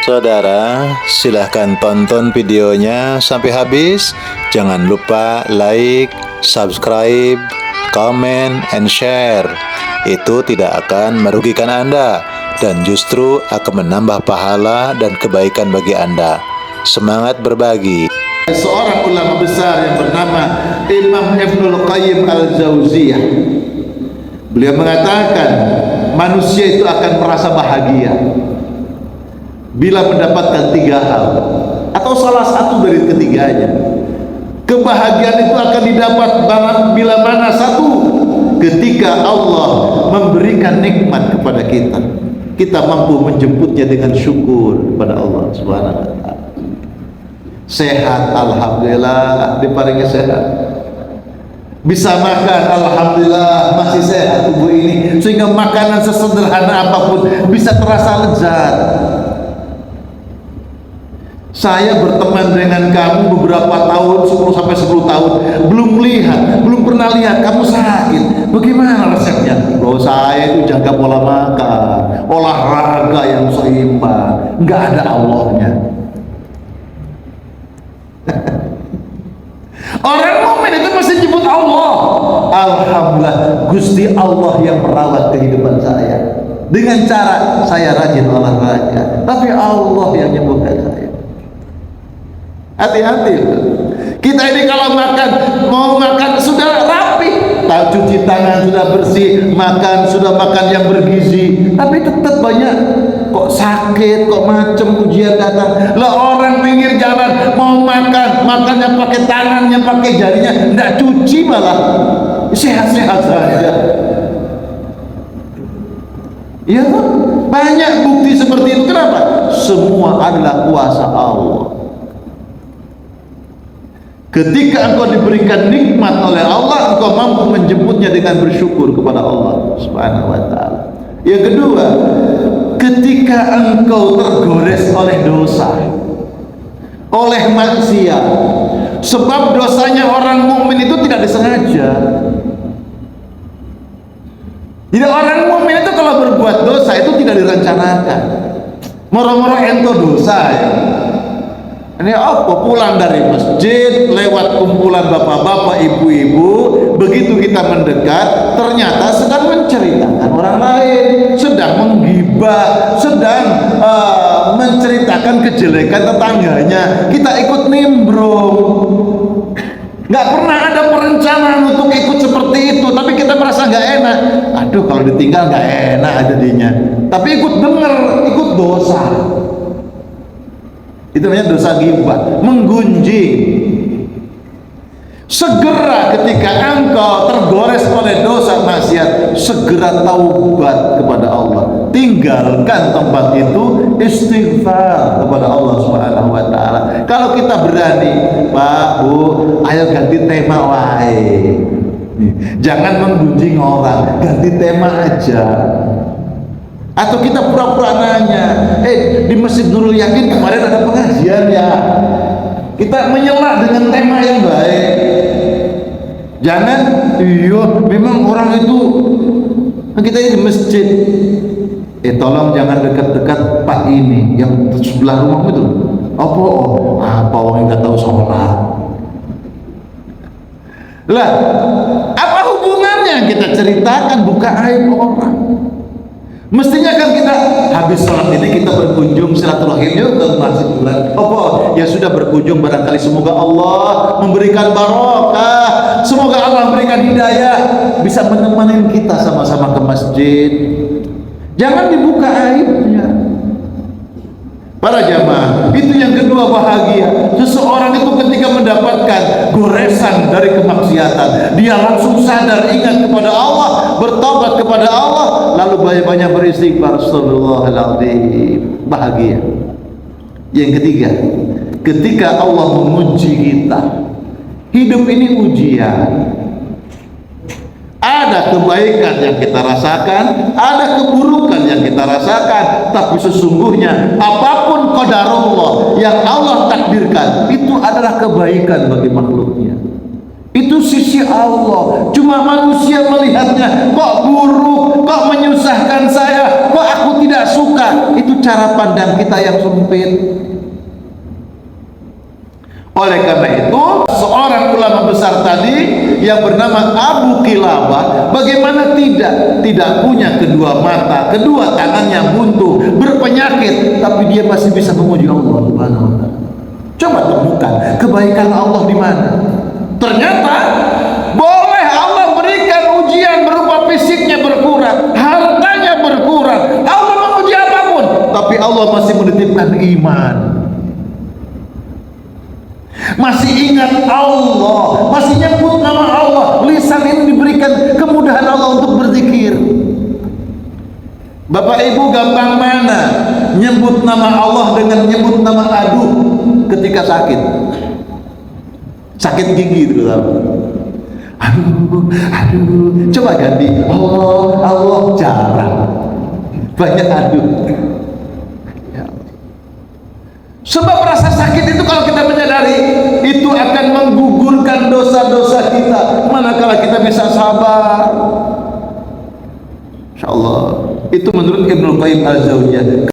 Saudara, silahkan tonton videonya sampai habis. Jangan lupa like, subscribe, comment, and share. Itu tidak akan merugikan Anda dan justru akan menambah pahala dan kebaikan bagi Anda. Semangat berbagi. Seorang ulama besar yang bernama Imam Ibnul Qayyim Al-Jauziyah, beliau mengatakan manusia itu akan merasa bahagia bila mendapatkan tiga hal atau salah satu dari ketiganya. Kebahagiaan itu akan didapat bila mana? Satu, ketika Allah memberikan nikmat kepada kita, kita mampu menjemputnya dengan syukur kepada Allah Subhanahu wa taala. Sehat, alhamdulillah, diparingi sehat. Bisa makan, alhamdulillah, masih sehat tubuh ini, sehingga makanan sesederhana apapun bisa terasa lezat. Saya berteman dengan kamu beberapa tahun, 10 tahun, belum lihat, belum pernah lihat kamu sakit. Bagaimana resepnya? Loh, saya itu jaga pola makan, olahraga yang seimbang, nggak ada Allahnya. Orang mukmin itu mesti nyebut Allah. Alhamdulillah, Gusti Allah yang merawat kehidupan saya dengan cara saya rajin olahraga, tapi Allah yang menyembuhkan saya. Hati-hati, kita ini kalau makan, mau makan sudah rapi, cuci tangan sudah bersih, makan sudah makan yang bergizi, tapi tetap banyak kok sakit, kok macam ujian datang. Lah orang pinggir jalan mau makan, makannya pakai tangannya, pakai jarinya, enggak cuci, malah sehat-sehat saja. Iya kan? Banyak bukti seperti itu. Kenapa? Semua adalah kuasa Allah. Ketika engkau diberikan nikmat oleh Allah, engkau mampu menjemputnya dengan bersyukur kepada Allah Subhanahu wa taala. Yang kedua, ketika engkau tergores oleh dosa, oleh maksiat, sebab dosanya orang mukmin itu tidak disengaja. Jadi orang mukmin itu kalau berbuat dosa itu tidak direncanakan. Moro-moro ento dosa ya. Ini apa? Pulang dari masjid, lewat kumpulan bapak-bapak, ibu-ibu, begitu kita mendekat, ternyata sedang menceritakan orang lain, sedang menggibah, sedang menceritakan kejelekan tetangganya. Kita ikut nimbrung. Nggak pernah ada perencanaan untuk ikut seperti itu, tapi kita merasa nggak enak. Aduh, kalau ditinggal nggak enak jadinya. Tapi ikut denger, ikut dosa. Itu namanya dosa ghibah, menggunjing. Segera ketika engkau tergores oleh dosa maksiat, segera taubat kepada Allah. Tinggalkan tempat itu, istighfar kepada Allah Subhanahu wa taala. Kalau kita berani, Pak, Bu, ayo ganti tema wae. Jangan menggunjing orang, ganti tema aja. Atau kita pura-pura nanya, di Masjid Nurul Yakin kemarin ada pengajian ya. Kita menyela dengan tema yang baik. Jangan, iya memang orang itu, kita ini di masjid, tolong jangan dekat-dekat Pak ini yang sebelah rumahmu itu. Apa orang nggak tahu sholat. Lah, apa hubungannya kita ceritakan buka aib orang? Mestinya kan kita habis sholat ini kita berkunjung silaturahim yuk ke masjid bulan. Ya sudah berkunjung, barangkali semoga Allah memberikan barokah, semoga Allah memberikan hidayah, bisa menemani kita sama-sama ke masjid. Jangan dibuka aibnya. Para jamaah, itu yang kedua bahagia. Seseorang itu ketika mendapatkan goresan dari kemaksiatan, dia langsung sadar, ingat kepada Allah, bertobat kepada Allah, lalu banyak-banyak beristighfar. Astagfirullahaladzim. Bahagia. Yang ketiga, ketika Allah menguji kita, hidup ini ujian. Ada kebaikan yang kita rasakan, ada keburukan yang kita rasakan, tapi sesungguhnya apapun qadarullah yang Allah takdirkan itu adalah kebaikan bagi makhluknya. Itu sisi Allah. Cuma manusia melihatnya kok buruk, kok menyusahkan saya, kok aku tidak suka. kita. Itu cara pandang kita yang sempit. Oleh karena itu, seorang ulama besar tadi yang bernama Abu Qilabah, bagaimana tidak punya kedua mata, kedua tangannya buntu, berpenyakit, tapi dia masih bisa memuji Allah Subhanahu wa taala. Coba temukan kebaikan Allah di mana. Ternyata boleh Allah berikan ujian berupa fisiknya berkurang, hartanya berkurang, Allah menguji apapun, tapi Allah masih menitipkan iman. Masih ingat Allah, masih nyebut nama Allah, lisan ini diberikan kemudahan Allah untuk berzikir. Bapak Ibu gampang mana nyebut nama Allah dengan nyebut nama aduh ketika sakit? Sakit gigi terutama. Aduh, coba ganti Allah jarang, banyak aduh. Sebab rasa sakit itu kalau kita menyadari itu akan menggugurkan dosa-dosa kita. Manakala kita bisa sabar, insyaallah. Itu menurut Ibnu Qayyim al-Jauziyah.